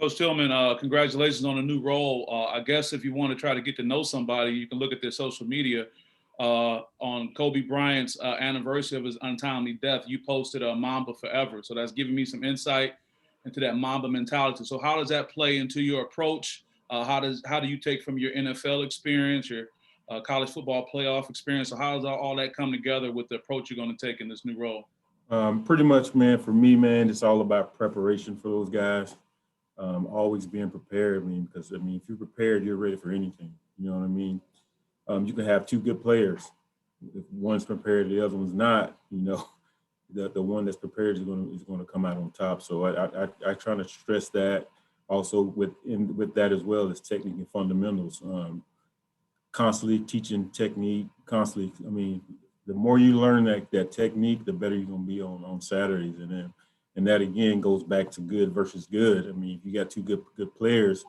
Coach Tillman, congratulations on a new role. I guess if you want to try to get to know somebody, you can look at their social media. On Kobe Bryant's anniversary of his untimely death, you posted a Mamba Forever. So that's giving me some insight into that Mamba mentality. So how does that play into your approach? How do you take from your NFL experience, your college football playoff experience? So how does all that come together with the approach you're going to take in this new role? Pretty much, man, for me, man, it's all about preparation for those guys. Always being prepared. Because if you're prepared, you're ready for anything. You know what I mean? You can have two good players. If one's prepared, the other one's not. The one that's prepared is going to come out on top. So I try to stress that. Also with that as well as technique and fundamentals. Constantly teaching technique. Constantly. The more you learn that technique, the better you're going to be on Saturdays. And that again goes back to good versus good. If you got two good players,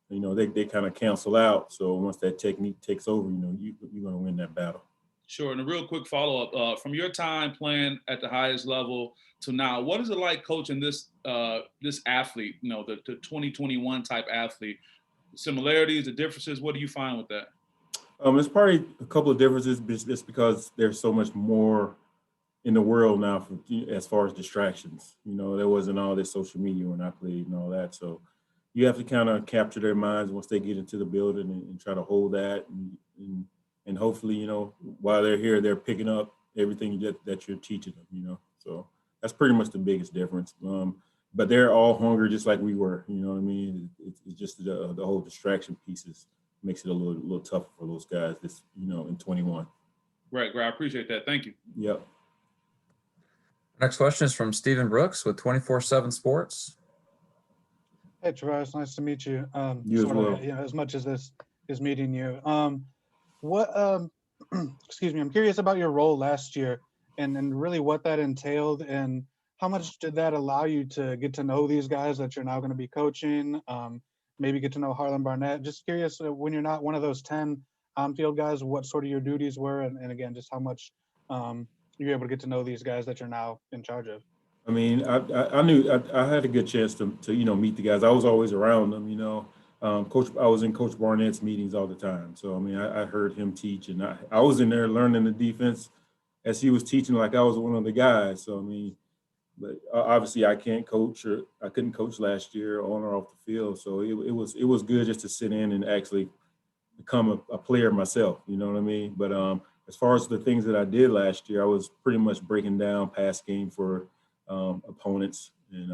they kind of cancel out. So once that technique takes over, you're going to win that battle. Sure. And a real quick follow-up, from your time playing at the highest level to now, what is it like coaching this athlete, the 2021 type athlete? The similarities, the differences, what do you find with that? It's probably a couple of differences just because there's so much more in the world now as far as distractions. There wasn't all this social media when I played and all that. So you have to kind of capture their minds once they get into the building and try to hold that. And hopefully, while they're here, they're picking up everything that you're teaching them, So that's pretty much the biggest difference. But they're all hungry just like we were, you know what I mean? It's just the whole distraction pieces makes it a little tougher for those guys in 21. Right. I appreciate that. Thank you. Yep. Next question is from Stephen Brooks with 24/7 Sports. Hey, Travares, nice to meet you. You as well. As much as this is meeting you. Excuse me, I'm curious about your role last year and really what that entailed and how much did that allow you to get to know these guys that you're now going to be coaching, maybe get to know Harlan Barnett. Just curious, when you're not one of those 10 on-field guys, what sort of your duties were, and again, just how much you're able to get to know these guys that you're now in charge of. I knew I had a good chance to meet the guys. I was always around them, Coach. I was in Coach Barnett's meetings all the time. So I heard him teach, and I was in there learning the defense as he was teaching, like I was one of the guys. So but obviously I can't coach, or I couldn't coach last year on or off the field. So it was good just to sit in and actually become a player myself. You know what I mean? But as far as the things that I did last year, I was pretty much breaking down pass game for opponents, and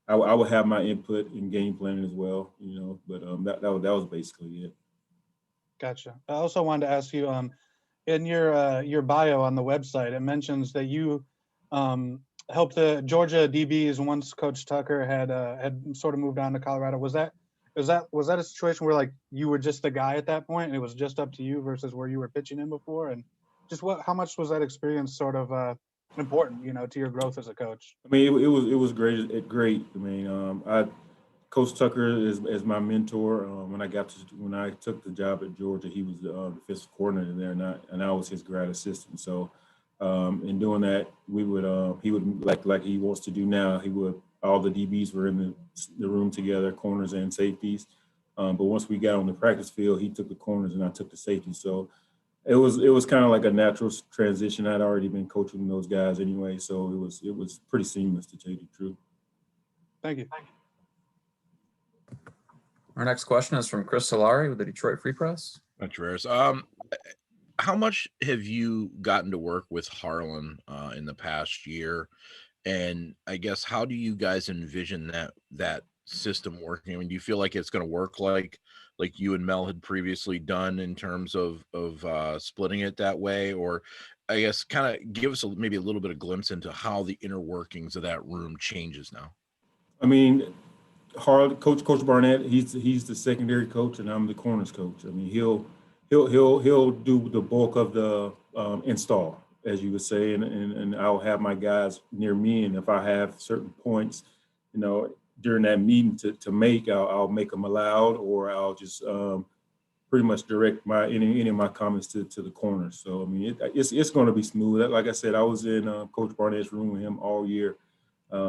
I would have my input in game planning as well, but that was basically it. Gotcha. I also wanted to ask you, in your bio on the website, it mentions that you helped the Georgia DBs once Coach Tucker had sort of moved on to Colorado. Was that a situation where like you were just the guy at that point and it was just up to you versus where you were pitching in before? And just how much was that experience sort of important, to your growth as a coach? It was great. Coach Tucker is my mentor. When I took the job at Georgia, he was the defensive coordinator there, and I was his grad assistant. So in doing that, he would like he wants to do now. All the DBs were in the room together, corners and safeties. But once we got on the practice field, he took the corners and I took the safeties. So it was kind of like a natural transition. I'd already been coaching those guys anyway, so it was pretty seamless, to tell you the truth. Thank you. Our next question is from Chris Solari with the Detroit Free Press. Travares, how much have you gotten to work with Harlan in the past year? And I guess, how do you guys envision that system working? Do you feel like it's going to work like you and Mel had previously done in terms of splitting it that way? Or I guess kind of give us maybe a little bit of glimpse into how the inner workings of that room changes now. Coach Barnett, he's the secondary coach and I'm the corners coach. He'll do the bulk of the install, as you would say, and I'll have my guys near me, and if I have certain points, during that meeting to make, I'll make them aloud, or I'll just pretty much direct any of my comments to the corners. So it's going to be smooth. Like I said, I was in Coach Barnett's room with him all year.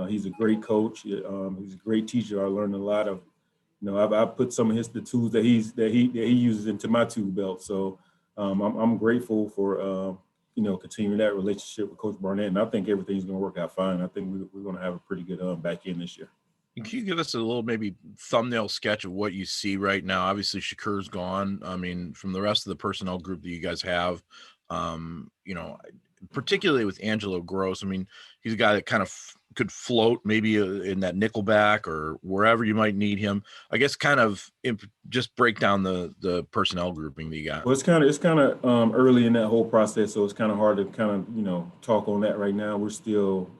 He's a great coach. He's a great teacher. I learned a lot of, I've put some of the tools that he uses into my tool belt. So I'm grateful for continuing that relationship with Coach Barnett, and I think everything's going to work out fine. I think we're going to have a pretty good back end this year. And can you give us a little maybe thumbnail sketch of what you see right now? Obviously, Shakur's gone. I mean, from the rest of the personnel group that you guys have, particularly with Angelo Gross, I mean, he's a guy that kind of could float maybe in that nickelback or wherever you might need him. I guess kind of just break down the personnel grouping that you got. Well, it's kind of early in that whole process, so it's kind of hard to kind of talk on that right now. We're still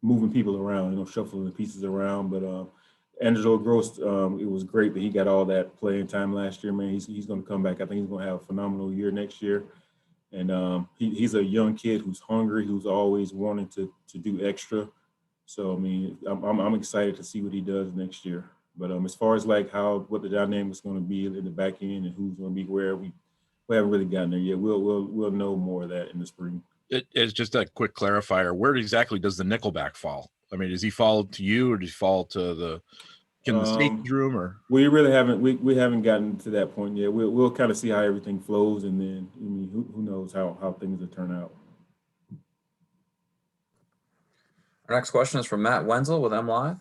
moving people around, shuffling the pieces around. But Angelo Gross, it was great that he got all that playing time last year, man. He's going to come back. I think he's going to have a phenomenal year next year. And he's a young kid who's hungry, who's always wanting to do extra. So, I mean, I'm excited to see what he does next year. But as far as like what the dynamic is going to be in the back end and who's going to be where, we haven't really gotten there yet. We'll know more of that in the spring. It's just a quick clarifier. Where exactly does the nickelback fall? I mean, does he fall to you, or does he fall to the safety room? Or we really haven't we haven't gotten to that point yet. We'll kind of see how everything flows, and then who knows how things will turn out. Our next question is from Matt Wenzel with MLive.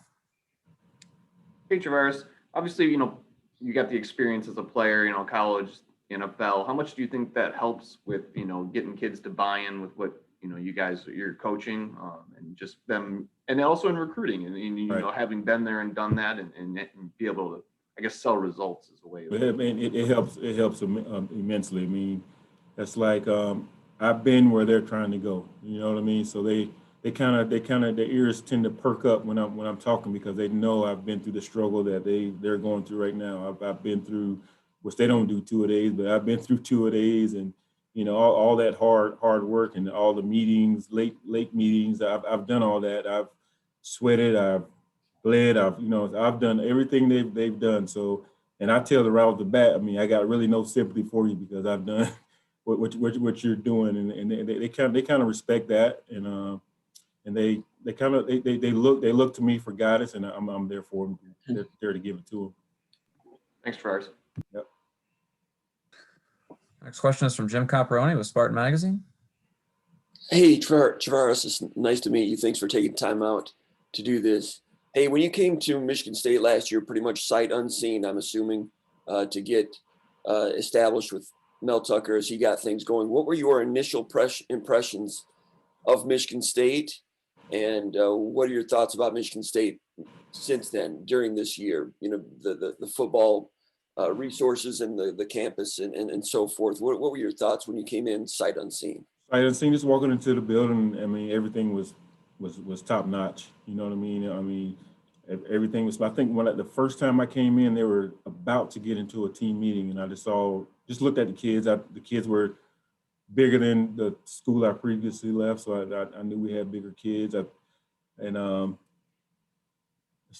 Hey, Travares. Obviously, you got the experience as a player, college, NFL. How much do you think that helps with, getting kids to buy in with what, you're coaching and just them, and also in recruiting and Right. having been there and done that and be able to, I guess, sell results is a way. It helps immensely. I mean, that's like I've been where they're trying to go. You know what I mean? So they kind of their ears tend to perk up when I'm talking, because they know I've been through the struggle that they're going through right now. I've been through, which they don't do 2-a-days, but I've been through 2-a-days, and all that hard work and all the meetings, late meetings. I've done all that. I've sweated. I've bled. I've done everything they've done. So, and I tell them right off the bat, I mean, I got really no sympathy for you, because I've done what you're doing, and they kind of respect that, and they look to me for guidance, and I'm there for them. They're there to give it to them. Thanks, Travares. Yep. Next question is from Jim Comparoni with Spartan Magazine. Hey, Travares, it's nice to meet you. Thanks for taking time out to do this. Hey, when you came to Michigan State last year, pretty much sight unseen, I'm assuming, to get established with Mel Tucker as he got things going. What were your initial impressions of Michigan State, and what are your thoughts about Michigan State since then, during this year? The football resources and the campus and so forth. What were your thoughts when you came in sight unseen? Sight unseen, just walking into the building. I mean, everything was top notch. You know what I mean? I mean, everything was. I think the first time I came in, they were about to get into a team meeting, and I just looked at the kids. The kids were bigger than the school I previously left, so I knew we had bigger kids. As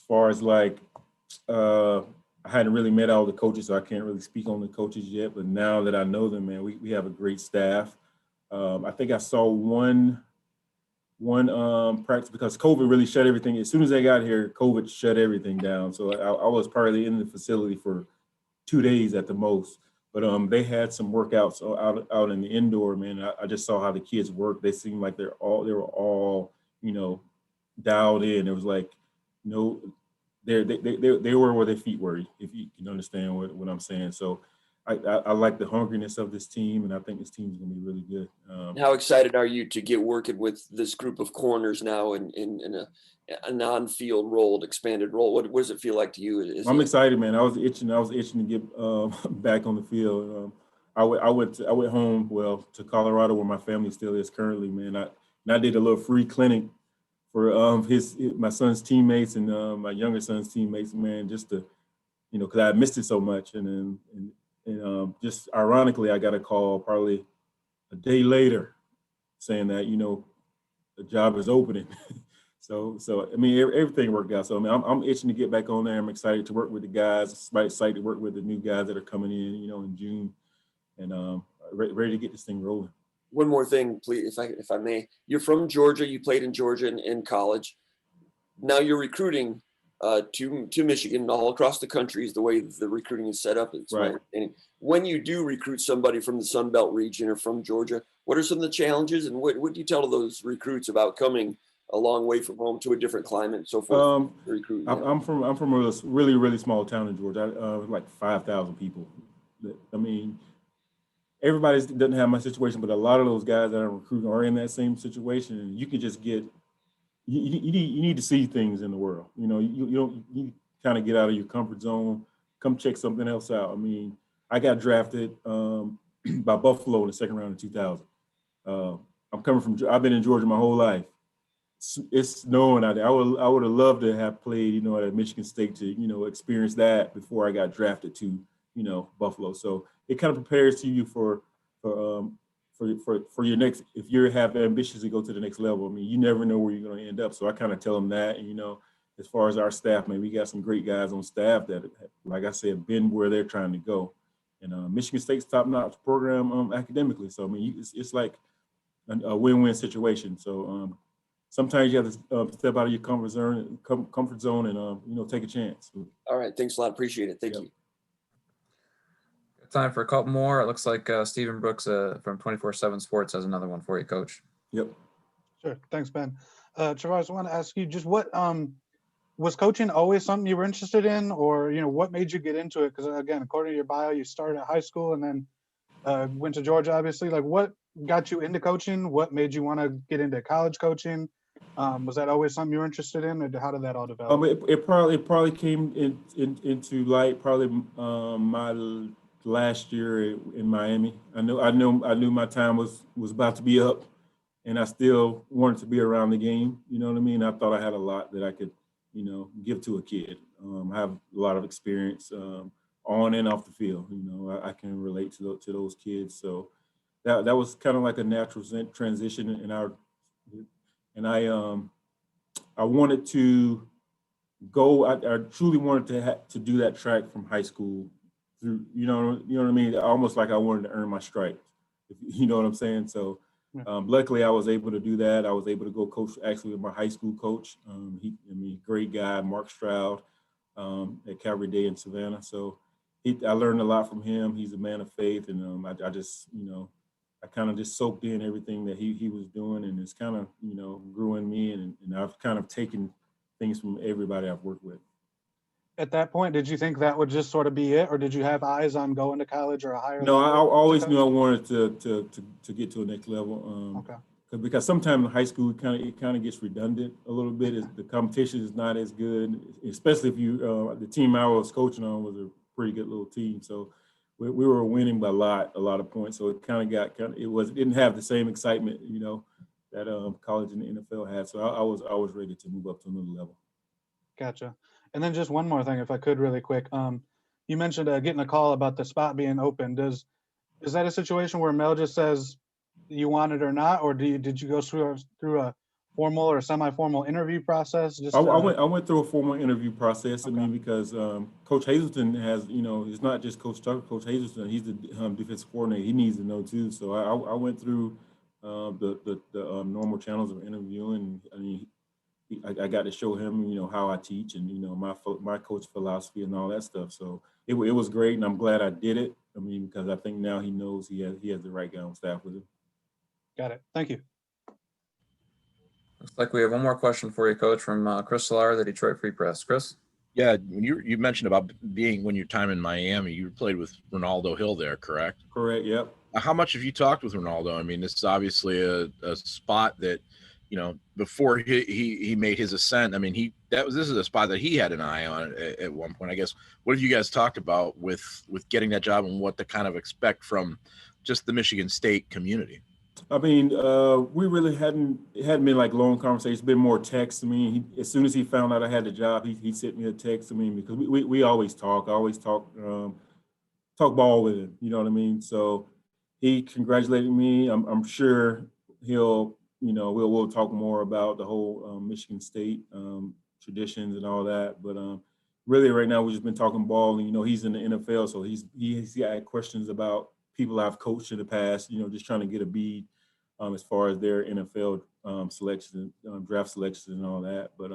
far as like, I hadn't really met all the coaches, so I can't really speak on the coaches yet. But now that I know them, man, we have a great staff. I think I saw one practice, because COVID really shut everything. As soon as I got here, COVID shut everything down. So I was probably in the facility for 2 days at the most. But they had some workouts out in the indoor, man. I just saw how the kids work. They seemed like they were all dialed in. It was like, they were where their feet were, if you can understand what I'm saying. So I like the hungriness of this team, and I think this team is going to be really good. How excited are you to get working with this group of corners now in a non-field role, expanded role? What does it feel like to you? I'm excited, man. I was itching to get back on the field. I went home, to Colorado, where my family still is currently, man. I did a little free clinic for my son's teammates and my younger son's teammates, man, just to, because I missed it so much. And just ironically, I got a call probably a day later saying that, the job is opening. So I mean, everything worked out. So I mean, I'm itching to get back on there. I'm excited to work with the guys. Excited to work with the new guys that are coming in, in June, and ready to get this thing rolling. One more thing, please, if I may. You're from Georgia. You played in Georgia in college. now you're recruiting to Michigan all across the country is the way the recruiting is set up. It's my Right. understanding. When you do recruit somebody from the Sun Belt region or from Georgia, what are some of the challenges, and what do you tell those recruits about coming a long way from home to a different climate and so forth? Recruit. I'm from a really, really small town in Georgia, like 5,000 people. I mean, everybody doesn't have my situation, but a lot of those guys that I'm recruiting are in that same situation. And you can just get, you need to see things in the world. You know, you kind of get out of your comfort zone, come check something else out. I mean, I got drafted by Buffalo in the second round of 2000. I've been in Georgia my whole life. It's snowing out there. I would have loved to have played, you know, at Michigan State to, you know, experience that before I got drafted to, you know, Buffalo. So it kind of prepares you for your next, if you have ambitions to go to the next level. I mean, you never know where you're going to end up. So I kind of tell them that, and, you know, as far as our staff, man, we got some great guys on staff that, like I said, been where they're trying to go. And Michigan State's top-notch program academically. So I mean, it's like a win-win situation. So sometimes you have to step out of your comfort zone and you know, take a chance. All right, thanks a lot. Appreciate it. Thank Yep. you. Time for a couple more. It looks like Stephen Brooks from 24/7 Sports has another one for you, Coach. Yep. Sure. Thanks, Ben. Travares, I want to ask you just what was coaching always something you were interested in, or, you know, what made you get into it? Because again, according to your bio, you started at high school and then went to Georgia, obviously. Like, what got you into coaching? What made you want to get into college coaching? Was that always something you were interested in, or how did that all develop? It probably came into light probably my last year in Miami. I knew my time was about to be up, and I still wanted to be around the game. You know what I mean? I thought I had a lot that I could, you know, give to a kid. I have a lot of experience on and off the field. You know, I can relate to those kids. So that was kind of like a natural transition, and I wanted to go. I truly wanted to do that track from high school through. You know what I mean? Almost like I wanted to earn my stripes. If you know what I'm saying? So. Luckily, I was able to do that. I was able to go coach actually with my high school coach. Great guy, Mark Stroud, at Calvary Day in Savannah. So I learned a lot from him. He's a man of faith, and I just, you know, I kind of just soaked in everything that he was doing, and it's kind of, you know, grew in me, and I've kind of taken things from everybody I've worked with. At that point, did you think that would just sort of be it, or did you have eyes on going to college or a higher No, level? I always knew I wanted to get to a next level. Okay. Because sometimes in high school it kind of gets redundant a little bit. The competition is not as good, especially if you the team I was coaching on was a pretty good little team. So we were winning by a lot of points. So it didn't have the same excitement, you know, that college and the NFL had. So I was ready to move up to another level. Gotcha. And then just one more thing, if I could, really quick. You mentioned getting a call about the spot being open. Is that a situation where Mel just says you want it or not, or did you go through a formal or semi-formal interview process? I went through a formal interview process. Okay. I mean, because Coach Hazelton has, you know, it's not just Coach Tucker. Coach Hazelton, he's the defensive coordinator. He needs to know too. So I went through the normal channels of interviewing. I mean, I got to show him, you know, how I teach and, you know, my coach philosophy and all that stuff. So it was great, and I'm glad I did it. I mean, because I think now he knows he has the right guy on staff with him. Got it. Thank you. Looks like we have one more question for you, Coach, from Chris Solar, the Detroit Free Press. Chris? Yeah, when you mentioned about when your time in Miami, you played with Rondale Hill there, correct? Correct. Yep. How much have you talked with Ronaldo? I mean, this is obviously a spot that, you know, before he made his ascent. I mean, this is a spot that he had an eye on at one point. I guess, what have you guys talked about with getting that job, and what to kind of expect from just the Michigan State community? I mean, we really hadn't been like long conversations. Been more text. I mean, as soon as he found out I had the job, he sent me a text. I mean, because we always talk. I always talk ball with him. You know what I mean? So he congratulated me. I'm sure he'll, you know, we'll talk more about the whole Michigan State traditions and all that. But really, right now we've just been talking ball. And, you know, he's in the NFL, so he's got questions about people I've coached in the past. You know, just trying to get a bead as far as their NFL selections, draft selections, and all that. But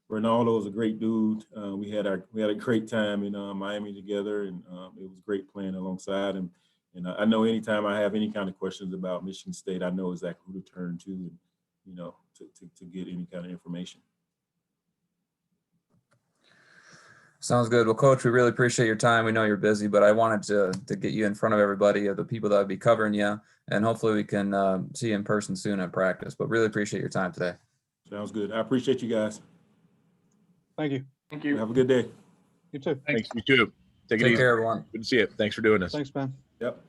Ronaldo is a great dude. We had a great time in Miami together, and it was great playing alongside him. And I know anytime I have any kind of questions about Michigan State, I know exactly who to turn to, and to get any kind of information. Sounds good. Well, Coach, we really appreciate your time. We know you're busy, but I wanted to get you in front of everybody, of the people that would be covering you, and hopefully we can see you in person soon at practice. But really appreciate your time today. Sounds good. I appreciate you guys. Thank you. Thank you. Have a good day. You too. Thanks. You too. Take it Take easy. care, everyone. Good to see you. Thanks for doing this. Thanks, Ben. Yep.